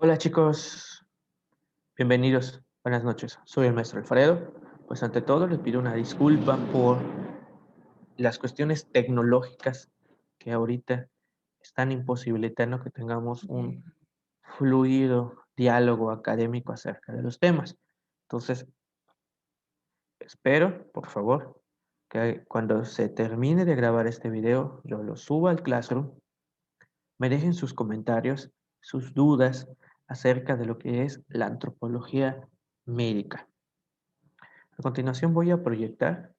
Hola chicos, bienvenidos, buenas noches. Soy el maestro Alfredo. Pues ante todo les pido una disculpa por las cuestiones tecnológicas que ahorita están imposibilitando que tengamos un fluido diálogo académico acerca de los temas. Entonces, espero, por favor, que cuando se termine de grabar este video, yo lo suba al Classroom, me dejen sus comentarios, sus dudas acerca de lo que es la antropología médica. A continuación voy a proyectar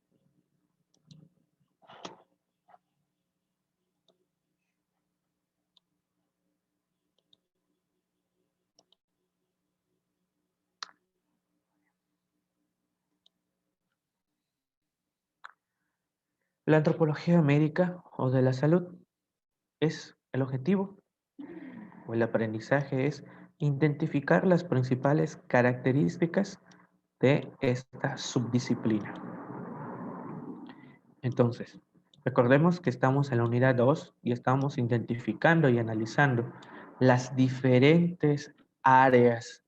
la antropología médica o de la salud. Es el objetivo o el aprendizaje es identificar las principales características de esta subdisciplina. Entonces, recordemos que estamos en la unidad 2 y estamos identificando y analizando las diferentes áreas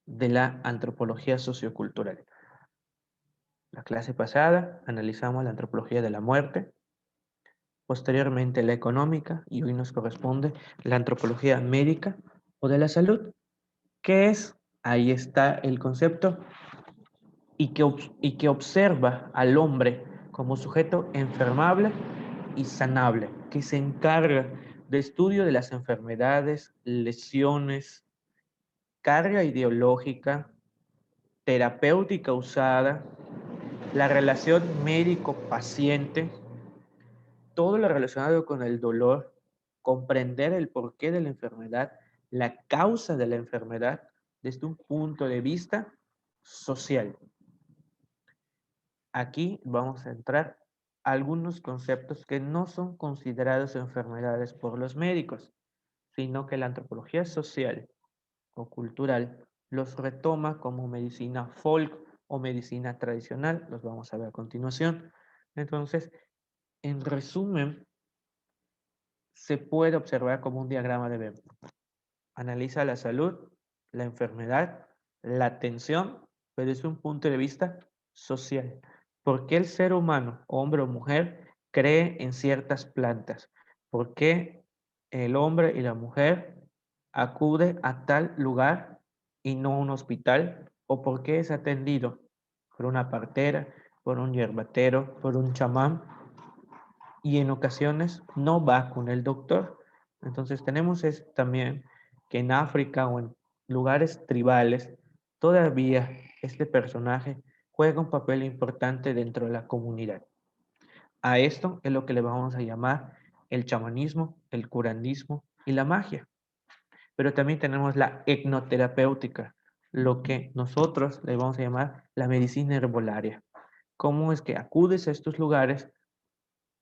de la antropología sociocultural. La clase pasada analizamos la antropología de la muerte, posteriormente la económica y hoy nos corresponde la antropología médica o de la salud. ¿Qué es? Ahí está el concepto y que observa al hombre como sujeto enfermable y sanable, que se encarga de estudio de las enfermedades, lesiones, carga ideológica, terapéutica usada, la relación médico-paciente, todo lo relacionado con el dolor, comprender el porqué de la enfermedad, la causa de la enfermedad desde un punto de vista social. Aquí vamos a entrar algunos conceptos que no son considerados enfermedades por los médicos, sino que la antropología social o cultural los retoma como medicina folk o medicina tradicional, los vamos a ver a continuación. Entonces, en resumen, se puede observar como un diagrama de Venn. Analiza la salud, la enfermedad, la atención, pero desde un punto de vista social. ¿Por qué el ser humano, hombre o mujer, cree en ciertas plantas? ¿Por qué el hombre y la mujer acude a tal lugar y no a un hospital? ¿O por qué es atendido por una partera, por un yerbatero, por un chamán? Y en ocasiones no va con el doctor. Entonces tenemos también que en África o en lugares tribales, todavía este personaje juega un papel importante dentro de la comunidad. A esto es lo que le vamos a llamar el chamanismo, el curanismo y la magia. Pero también tenemos la etnoterapéutica, lo que nosotros le vamos a llamar la medicina herbolaria. ¿Cómo es que acudes a estos lugares?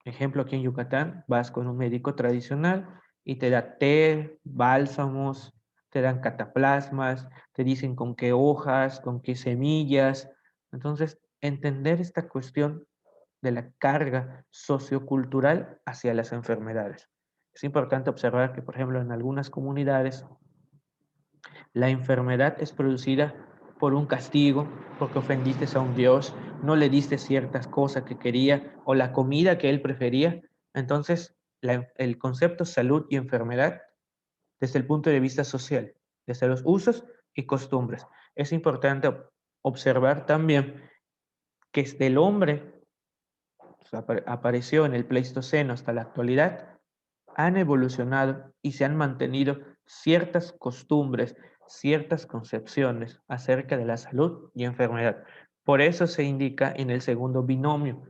Ejemplo, aquí en Yucatán, vas con un médico tradicional y te da té, bálsamos, te dan cataplasmas, te dicen con qué hojas, con qué semillas. Entonces, entender esta cuestión de la carga sociocultural hacia las enfermedades. Es importante observar que, por ejemplo, en algunas comunidades la enfermedad es producida por un castigo, porque ofendiste a un Dios, no le diste ciertas cosas que quería o la comida que él prefería. Entonces, el concepto salud y enfermedad desde el punto de vista social, desde los usos y costumbres. Es importante observar también que desde el hombre apareció en el Pleistoceno hasta la actualidad, han evolucionado y se han mantenido ciertas costumbres, ciertas concepciones acerca de la salud y enfermedad. Por eso se indica en el segundo binomio,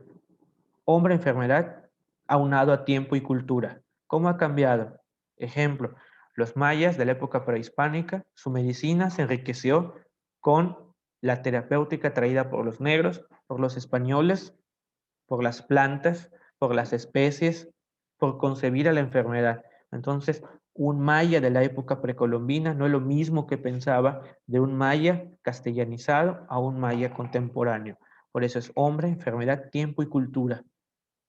hombre-enfermedad aunado a tiempo y cultura. ¿Cómo ha cambiado? Ejemplo, los mayas de la época prehispánica, su medicina se enriqueció con la terapéutica traída por los negros, por los españoles, por las plantas, por las especies, por concebir a la enfermedad. Entonces, un maya de la época precolombina no es lo mismo que pensaba de un maya castellanizado a un maya contemporáneo. Por eso es hombre, enfermedad, tiempo y cultura.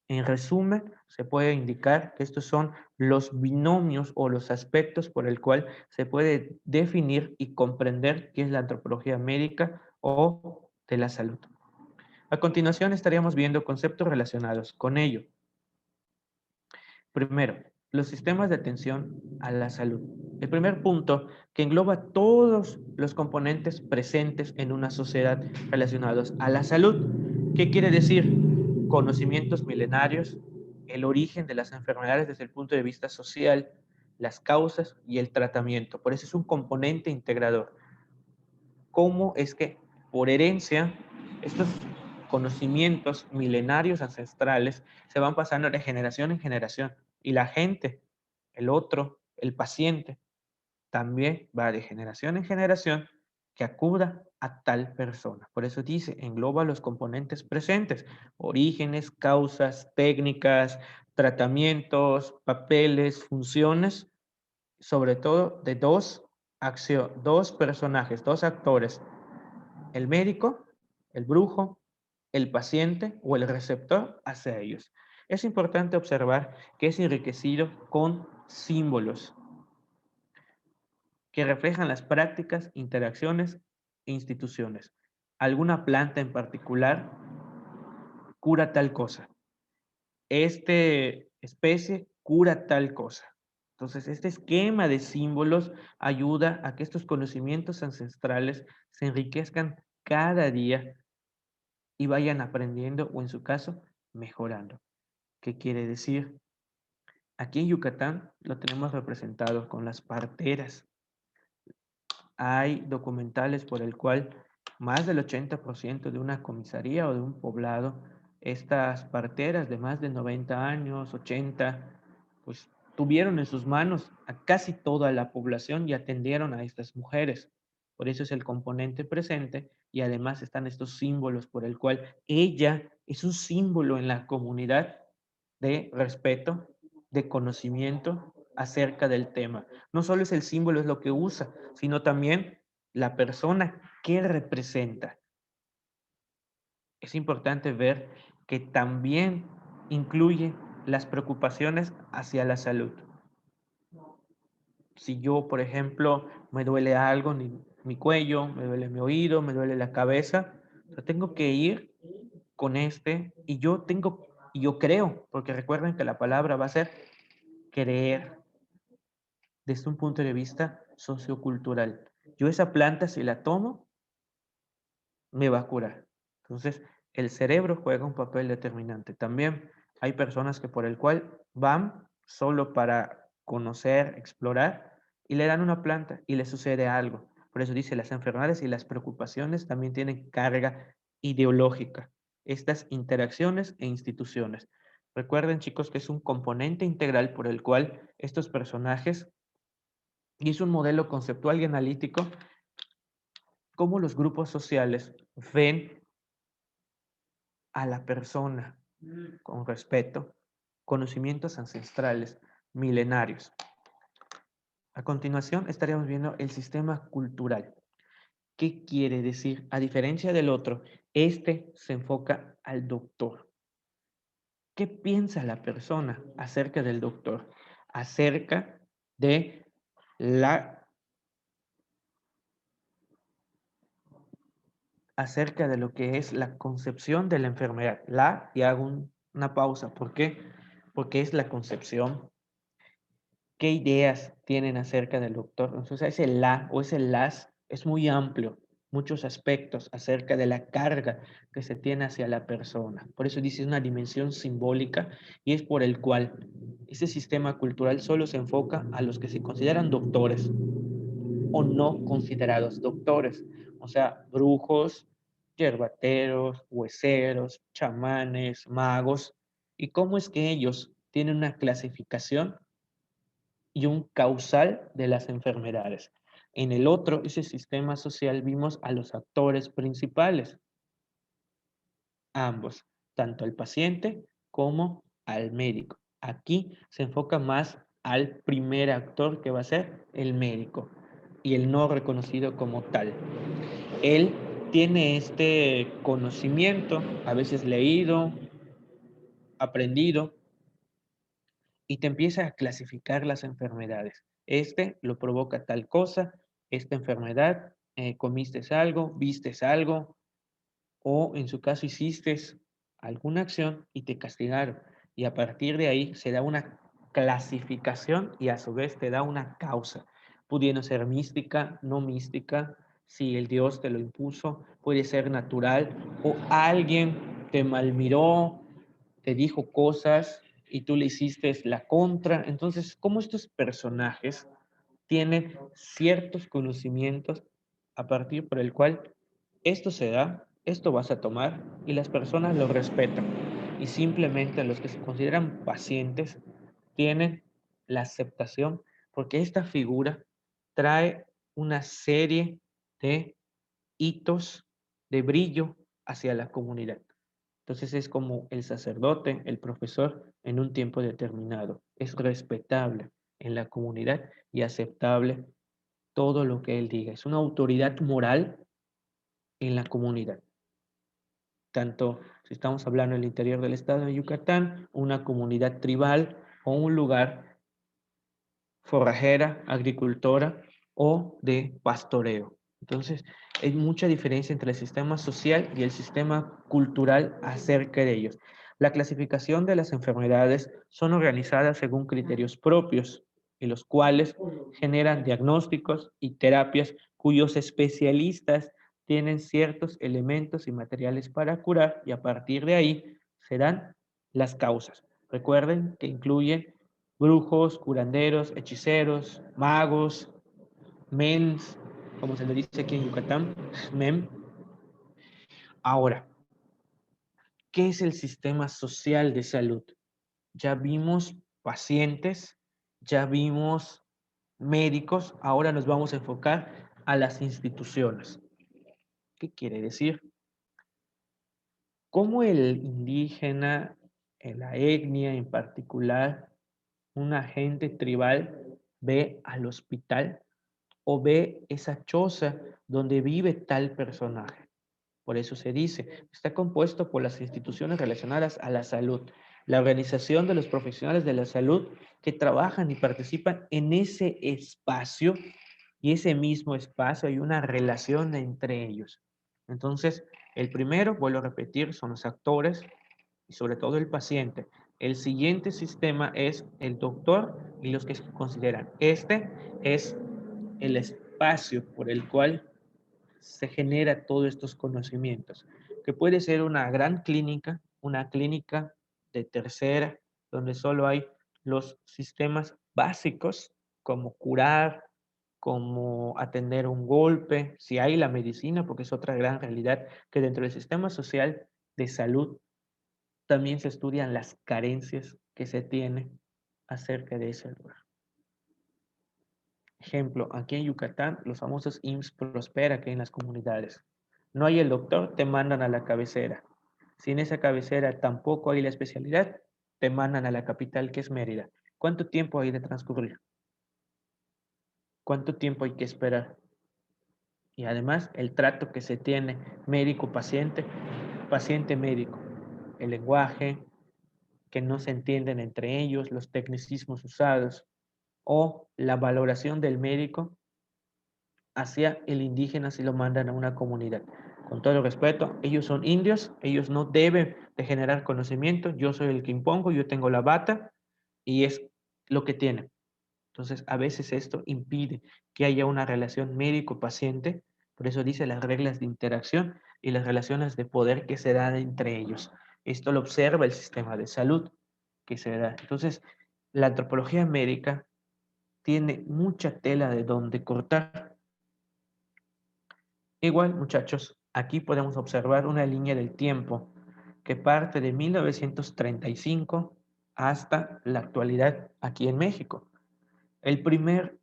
En resumen, se puede indicar que estos son los binomios o los aspectos por el cual se puede definir y comprender qué es la antropología médica o de la salud. A continuación estaríamos viendo conceptos relacionados con ello. Primero, los sistemas de atención a la salud. El primer punto que engloba todos los componentes presentes en una sociedad relacionados a la salud. ¿Qué quiere decir? Conocimientos milenarios, el origen de las enfermedades desde el punto de vista social, las causas y el tratamiento. Por eso es un componente integrador. ¿Cómo es que por herencia estos conocimientos milenarios ancestrales se van pasando de generación en generación? Y la gente, el otro, el paciente, también va de generación en generación que acuda a tal persona. Por eso dice, engloba los componentes presentes, orígenes, causas, técnicas, tratamientos, papeles, funciones, sobre todo de dos personajes, dos actores, el médico, el brujo, el paciente o el receptor hacia ellos. Es importante observar que es enriquecido con símbolos que reflejan las prácticas, interacciones e instituciones. Alguna planta en particular cura tal cosa. Esta especie cura tal cosa. Entonces, este esquema de símbolos ayuda a que estos conocimientos ancestrales se enriquezcan cada día y vayan aprendiendo o en su caso mejorando. ¿Qué quiere decir? Aquí en Yucatán lo tenemos representado con las parteras. Hay documentales por el cual más del 80% de una comisaría o de un poblado, estas parteras de más de 90 años, 80, pues tuvieron en sus manos a casi toda la población y atendieron a estas mujeres. Por eso es el componente presente y además están estos símbolos por el cual ella es un símbolo en la comunidad de respeto, de conocimiento acerca del tema. No solo es el símbolo, es lo que usa, sino también la persona que representa. Es importante ver que también incluye las preocupaciones hacia la salud. Si yo, por ejemplo, me duele algo, mi cuello, me duele mi oído, me duele la cabeza, tengo que ir con y yo creo, porque recuerden que la palabra va a ser creer desde un punto de vista sociocultural. Yo esa planta, si la tomo, me va a curar. Entonces, el cerebro juega un papel determinante. También hay personas que por el cual van solo para conocer, explorar, y le dan una planta y le sucede algo. Por eso dice, las enfermedades y las preocupaciones también tienen carga ideológica. Estas interacciones e instituciones. Recuerden, chicos, que es un componente integral por el cual estos personajes, y es un modelo conceptual y analítico, cómo los grupos sociales ven a la persona con respeto, conocimientos ancestrales, milenarios. A continuación estaríamos viendo el sistema cultural. ¿Qué quiere decir? A diferencia del otro, este se enfoca al doctor. ¿Qué piensa la persona acerca del doctor? Acerca de la acerca de lo que es la concepción de la enfermedad. Y hago una pausa. ¿Por qué? Porque es la concepción. ¿Qué ideas tienen acerca del doctor? Entonces, ese la o ese las es muy amplio, muchos aspectos acerca de la carga que se tiene hacia la persona. Por eso dice una dimensión simbólica y es por el cual ese sistema cultural solo se enfoca a los que se consideran doctores o no considerados doctores, o sea, brujos, yerbateros, hueseros, chamanes, magos, y cómo es que ellos tienen una clasificación y un causal de las enfermedades. En el otro, ese sistema social, vimos a los actores principales, ambos, tanto al paciente como al médico. Aquí se enfoca más al primer actor que va a ser el médico y el no reconocido como tal. Él tiene este conocimiento, a veces leído, aprendido y te empieza a clasificar las enfermedades. Este lo provoca tal cosa, esta enfermedad, comiste algo, vistes algo, o en su caso hiciste alguna acción y te castigaron. Y a partir de ahí se da una clasificación y a su vez te da una causa, pudiendo ser mística, no mística, si el Dios te lo impuso, puede ser natural o alguien te malmiró, te dijo cosas y tú le hiciste la contra. Entonces, ¿cómo estos personajes tienen ciertos conocimientos a partir por el cual esto se da, esto vas a tomar y las personas lo respetan? Y simplemente los que se consideran pacientes tienen la aceptación porque esta figura trae una serie de hitos de brillo hacia la comunidad. Entonces es como el sacerdote, el profesor en un tiempo determinado. Es respetable en la comunidad y aceptable todo lo que él diga. Es una autoridad moral en la comunidad. Tanto si estamos hablando del interior del estado de Yucatán, una comunidad tribal o un lugar forrajera, agricultora o de pastoreo. Entonces, hay mucha diferencia entre el sistema social y el sistema cultural acerca de ellos. La clasificación de las enfermedades son organizadas según criterios propios, y los cuales generan diagnósticos y terapias cuyos especialistas tienen ciertos elementos y materiales para curar y a partir de ahí se dan las causas. Recuerden que incluyen brujos, curanderos, hechiceros, magos, mens, como se le dice aquí en Yucatán, mem. Ahora, ¿qué es el sistema social de salud? Ya vimos pacientes, ya vimos médicos, ahora nos vamos a enfocar a las instituciones. ¿Qué quiere decir? ¿Cómo el indígena, la etnia en particular, un agente tribal ve al hospital o ve esa choza donde vive tal personaje? Por eso se dice, está compuesto por las instituciones relacionadas a la salud, la organización de los profesionales de la salud que trabajan y participan en ese espacio y ese mismo espacio hay una relación entre ellos. Entonces, el primero, vuelvo a repetir, son los actores y sobre todo el paciente. El siguiente sistema es el doctor y los que se consideran. Este es el espacio por el cual se genera todos estos conocimientos, que puede ser una clínica de tercera, donde solo hay los sistemas básicos, como curar, como atender un golpe, si hay la medicina, porque es otra gran realidad, que dentro del sistema social de salud también se estudian las carencias que se tienen acerca de ese lugar. Ejemplo, aquí en Yucatán, los famosos IMSS Prospera que hay en las comunidades. No hay el doctor, te mandan a la cabecera. Si en esa cabecera tampoco hay la especialidad, te mandan a la capital que es Mérida. ¿Cuánto tiempo hay de transcurrir? ¿Cuánto tiempo hay que esperar? Y además, el trato que se tiene médico-paciente, paciente-médico, el lenguaje, que no se entienden entre ellos, los tecnicismos usados o la valoración del médico hacia el indígena si lo mandan a una comunidad. Con todo el respeto, ellos son indios, ellos no deben de generar conocimiento, yo soy el que impongo, yo tengo la bata y es lo que tienen. Entonces, a veces esto impide que haya una relación médico-paciente, por eso dice las reglas de interacción y las relaciones de poder que se dan entre ellos. Esto lo observa el sistema de salud que se da. Entonces, la antropología médica tiene mucha tela de donde cortar. Igual, muchachos, aquí podemos observar una línea del tiempo que parte de 1935 hasta la actualidad aquí en México. El primer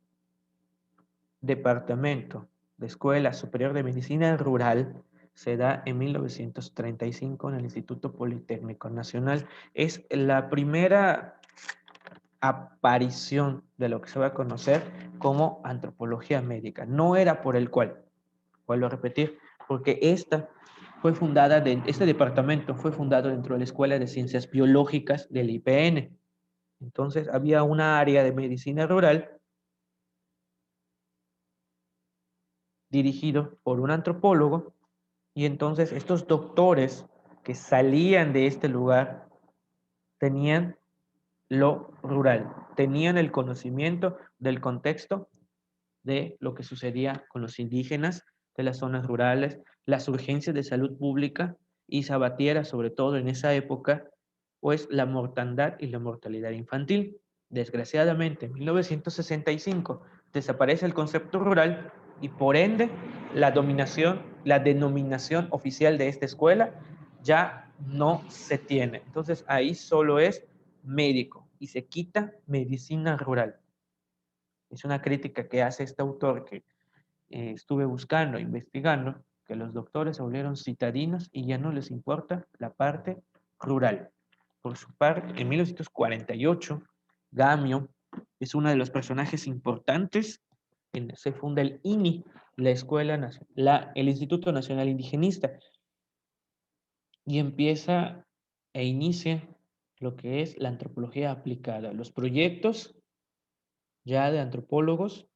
departamento de Escuela Superior de Medicina Rural se da en 1935 en el Instituto Politécnico Nacional. Es la primera aparición de lo que se va a conocer como antropología médica. No era por el cual, vuelvo a repetir, porque esta este departamento fue fundado dentro de la Escuela de Ciencias Biológicas del IPN. Entonces había una área de medicina rural dirigido por un antropólogo, y entonces estos doctores que salían de este lugar tenían lo rural, tenían el conocimiento del contexto de lo que sucedía con los indígenas de las zonas rurales, las urgencias de salud pública, y se abatiera sobre todo en esa época, pues la mortandad y la mortalidad infantil. Desgraciadamente, en 1965 desaparece el concepto rural y por ende la denominación oficial de esta escuela ya no se tiene. Entonces ahí solo es médico y se quita medicina rural. Es una crítica que hace este autor que estuve buscando, investigando, que los doctores se volvieron citadinos y ya no les importa la parte rural. Por su parte, en 1948, Gamio es uno de los personajes importantes. Se funda el INI, la el Instituto Nacional Indigenista, y empieza e inicia lo que es la antropología aplicada. Los proyectos ya de antropólogos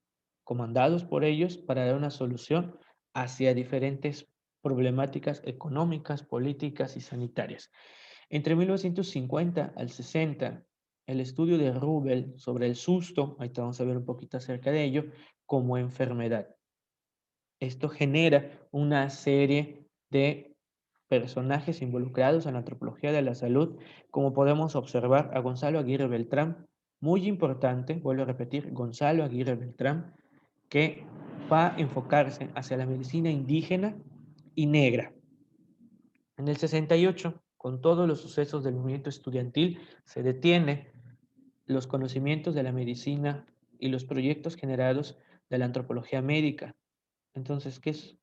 comandados por ellos para dar una solución hacia diferentes problemáticas económicas, políticas y sanitarias. Entre 1950 al 60, el estudio de Rubel sobre el susto, ahí te vamos a ver un poquito acerca de ello, como enfermedad. Esto genera una serie de personajes involucrados en la antropología de la salud, como podemos observar a Gonzalo Aguirre Beltrán, muy importante, vuelvo a repetir, Gonzalo Aguirre Beltrán, que va a enfocarse hacia la medicina indígena y negra. En el 68, con todos los sucesos del movimiento estudiantil, se detiene los conocimientos de la medicina y los proyectos generados de la antropología médica. Entonces,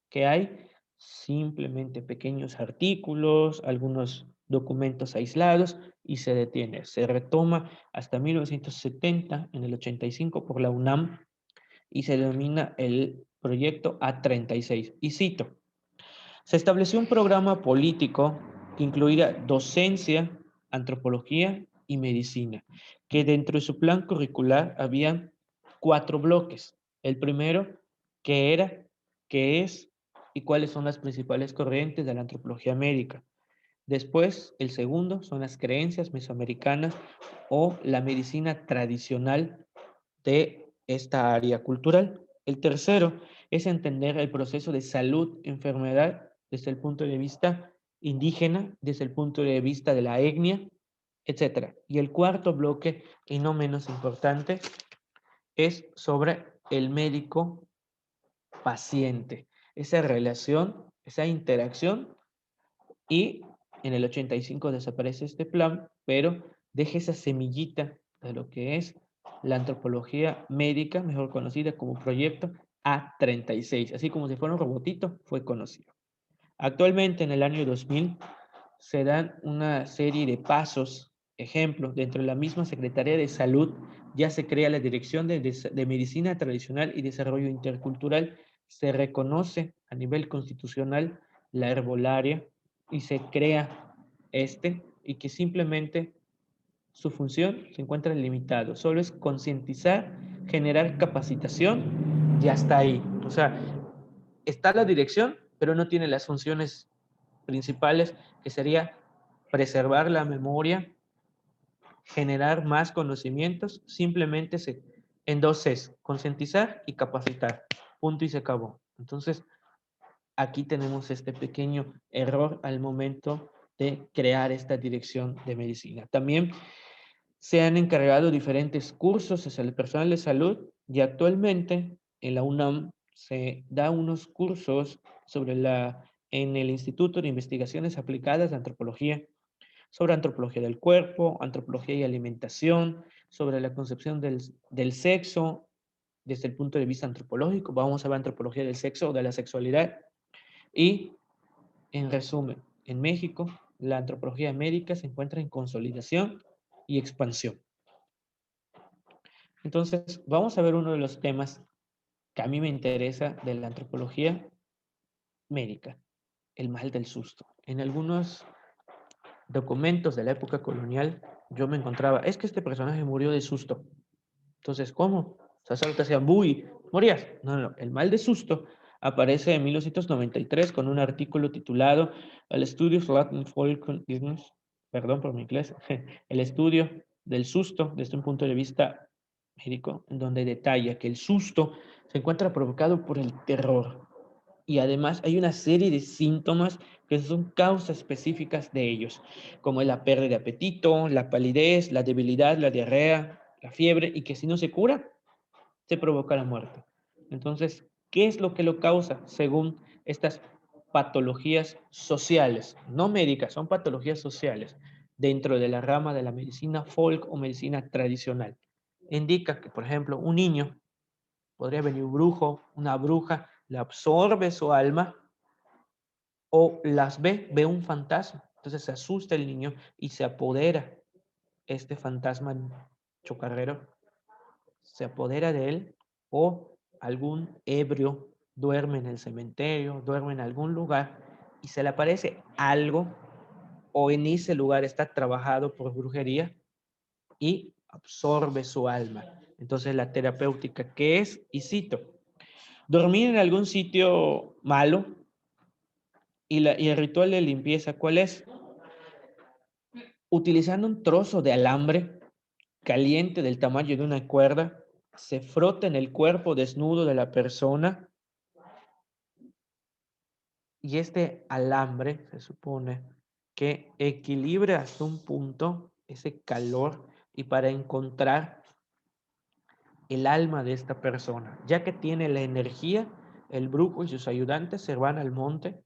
¿qué hay? Simplemente pequeños artículos, algunos documentos aislados, y se detiene. Se retoma hasta 1970, en el 85, por la UNAM, y se denomina el proyecto A36. Y cito: se estableció un programa político que incluía docencia, antropología y medicina, que dentro de su plan curricular había 4 bloques. El primero, que era, qué es y cuáles son las principales corrientes de la antropología médica. Después, el segundo son las creencias mesoamericanas o la medicina tradicional de esta área cultural. El tercero es entender el proceso de salud-enfermedad desde el punto de vista indígena, desde el punto de vista de la etnia, etc. Y el cuarto bloque, y no menos importante, es sobre el médico-paciente, esa relación, esa interacción, y en el 85 desaparece este plan, pero deja esa semillita de lo que es la antropología médica, mejor conocida como proyecto A36, así como si fuera un robotito, fue conocido. Actualmente, en el año 2000, se dan una serie de pasos. Ejemplo, dentro de la misma Secretaría de Salud ya se crea la Dirección de Medicina Tradicional y Desarrollo Intercultural. Se reconoce a nivel constitucional la herbolaria y se crea y que simplemente su función se encuentra limitado. Solo es concientizar, generar capacitación y hasta ahí. O sea, está la dirección, pero no tiene las funciones principales, que sería preservar la memoria, generar más conocimientos. Simplemente en dos Cs: concientizar y capacitar. Punto y se acabó. Entonces, aquí tenemos este pequeño error al momento de crear esta dirección de medicina. También se han encargado diferentes cursos hacia el personal de salud, y actualmente en la UNAM se da unos cursos en el Instituto de Investigaciones Aplicadas de Antropología, sobre antropología del cuerpo, antropología y alimentación, sobre la concepción del sexo desde el punto de vista antropológico. Vamos a ver antropología del sexo o de la sexualidad. Y, en resumen, en México, la antropología médica se encuentra en consolidación y expansión. Entonces, vamos a ver uno de los temas que a mí me interesa de la antropología médica. el mal del susto. En algunos documentos de la época colonial, yo me encontraba, es que este personaje murió de susto. Entonces, ¿cómo? O sea, solo te hacían, ¡buy! ¿Morías? No, no, el mal de susto aparece en 1993 con un artículo titulado El estudio Latin Folk Illness, perdón por mi inglés, el estudio del susto desde un punto de vista médico, en donde detalla que el susto se encuentra provocado por el terror y además hay una serie de síntomas que son causas específicas de ellos, como la pérdida de apetito, la palidez, la debilidad, la diarrea, la fiebre, y que si no se cura, se provoca la muerte. Entonces, ¿qué es lo que lo causa según estas patologías sociales? No médicas, son patologías sociales dentro de la rama de la medicina folk o medicina tradicional. Indica que, por ejemplo, un niño, podría venir un brujo, una bruja, le absorbe su alma o las ve un fantasma. Entonces se asusta el niño y se apodera este fantasma chocarrero, se apodera de él o algún ebrio duerme en el cementerio, duerme en algún lugar y se le aparece algo o en ese lugar está trabajado por brujería y absorbe su alma. Entonces la terapéutica, ¿qué es? Y cito, dormir en algún sitio malo y el ritual de limpieza, ¿cuál es? Utilizando un trozo de alambre caliente del tamaño de una cuerda, se frota en el cuerpo desnudo de la persona y este alambre se supone que equilibra hasta un punto ese calor y para encontrar el alma de esta persona, ya que tiene la energía, el brujo y sus ayudantes se van al monte,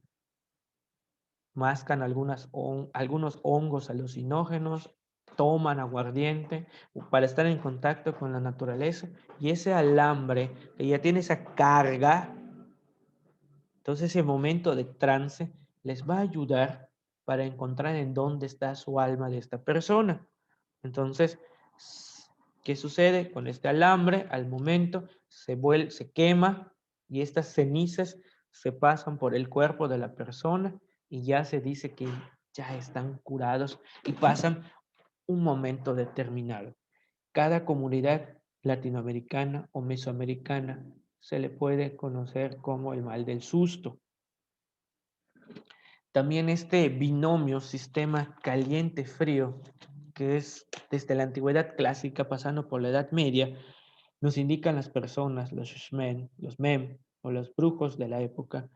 mascan algunos hongos alucinógenos, toman aguardiente para estar en contacto con la naturaleza y ese alambre que ya tiene esa carga, entonces ese momento de trance les va a ayudar para encontrar en dónde está su alma de esta persona. Entonces, ¿qué sucede con este alambre? Al momento se quema y estas cenizas se pasan por el cuerpo de la persona y ya se dice que ya están curados y pasan un momento determinado. Cada comunidad latinoamericana o mesoamericana se le puede conocer como el mal del susto. También este binomio, sistema caliente-frío, que es desde la antigüedad clásica pasando por la Edad Media, nos indican las personas, los shmen, los mem o los brujos de la época,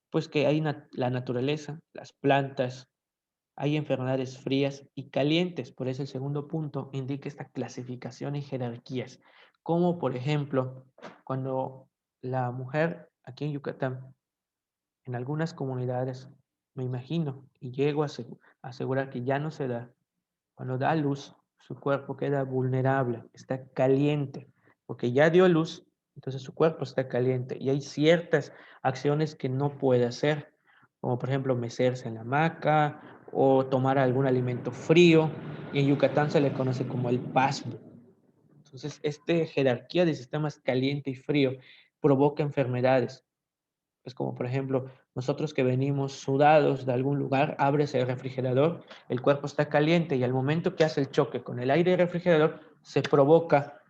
pues que hay la naturaleza, las plantas, hay enfermedades frías y calientes. Por eso el segundo punto indica esta clasificación y jerarquías, como por ejemplo cuando la mujer aquí en Yucatán, en algunas comunidades, me imagino, y llego a asegurar que ya no se da, cuando da luz, su cuerpo queda vulnerable, está caliente, porque ya dio luz, entonces su cuerpo está caliente y hay ciertas acciones que no puede hacer, como por ejemplo mecerse en la hamaca o tomar algún alimento frío, y en Yucatán se le conoce como el pasmo. Entonces, esta jerarquía de sistemas caliente y frío provoca enfermedades. Es como, por ejemplo, nosotros que venimos sudados de algún lugar, abres el refrigerador, el cuerpo está caliente y al momento que hace el choque con el aire del refrigerador, se provoca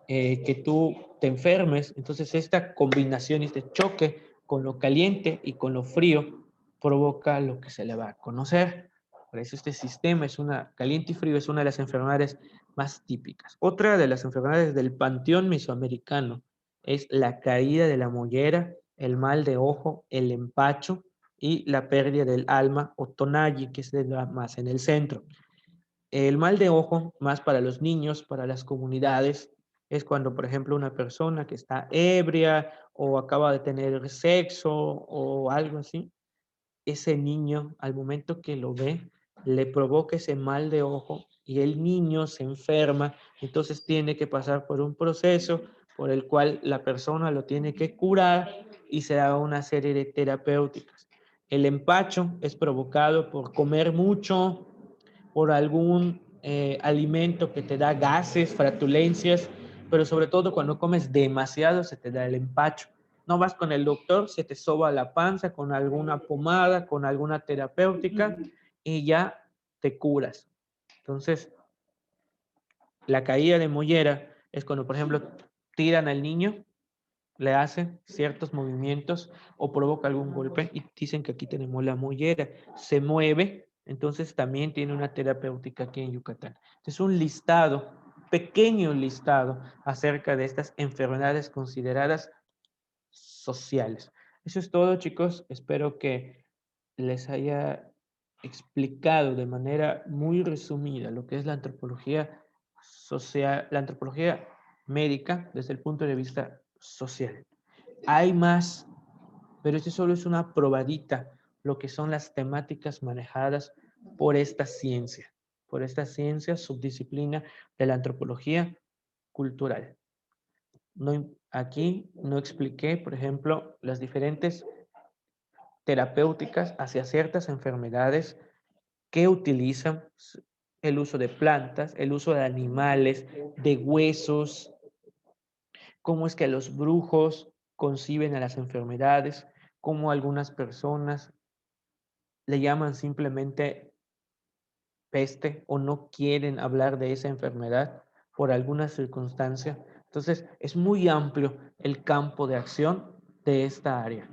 que tú te enfermes. Entonces, esta combinación, este choque con lo caliente y con lo frío, provoca lo que se le va a conocer. Por eso este sistema es caliente y frío es una de las enfermedades más típicas. Otra de las enfermedades del panteón mesoamericano es la caída de la mollera, el mal de ojo, el empacho y la pérdida del alma o tonayi, que se da más en el centro. El mal de ojo, más para los niños, para las comunidades, es cuando, por ejemplo, una persona que está ebria o acaba de tener sexo o algo así, ese niño, al momento que lo ve, le provoca ese mal de ojo y el niño se enferma, entonces tiene que pasar por un proceso por el cual la persona lo tiene que curar y se da una serie de terapéuticas. El empacho es provocado por comer mucho, por algún alimento que te da gases, flatulencias, pero sobre todo cuando comes demasiado se te da el empacho. No vas con el doctor, se te soba la panza con alguna pomada, con alguna terapéutica y ya te curas. Entonces, la caída de mollera es cuando, por ejemplo, tiran al niño, le hacen ciertos movimientos o provoca algún golpe y dicen que aquí tenemos la mollera. Se mueve, entonces también tiene una terapéutica aquí en Yucatán. Es un listado, pequeño listado acerca de estas enfermedades consideradas sociales. Eso es todo, chicos. Espero que les haya explicado de manera muy resumida lo que es la antropología social, la antropología médica desde el punto de vista social. Hay más, pero este solo es una probadita, lo que son las temáticas manejadas por esta ciencia subdisciplina de la antropología cultural. No, aquí no expliqué, por ejemplo, las diferentes terapéuticas hacia ciertas enfermedades que utilizan el uso de plantas, el uso de animales, de huesos, cómo es que los brujos conciben a las enfermedades, cómo algunas personas le llaman simplemente peste o no quieren hablar de esa enfermedad por alguna circunstancia. Entonces, es muy amplio el campo de acción de esta área.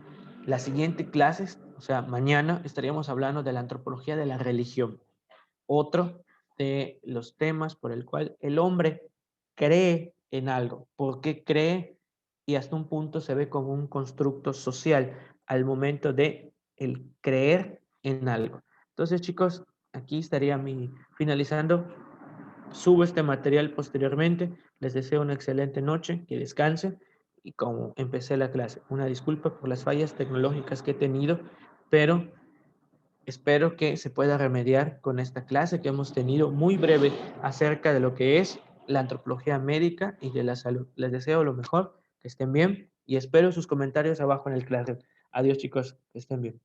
La siguiente clase, o sea, mañana estaríamos hablando de la antropología de la religión, otro de los temas por el cual el hombre cree en algo. ¿Por qué cree? Y hasta un punto se ve como un constructo social al momento de el creer en algo. Entonces, chicos, aquí estaría mi finalizando. Subo este material posteriormente. Les deseo una excelente noche, que descansen. Y como empecé la clase, una disculpa por las fallas tecnológicas que he tenido, pero espero que se pueda remediar con esta clase que hemos tenido muy breve acerca de lo que es la antropología médica y de la salud. Les deseo lo mejor, que estén bien y espero sus comentarios abajo en el classroom. Adiós, chicos, que estén bien.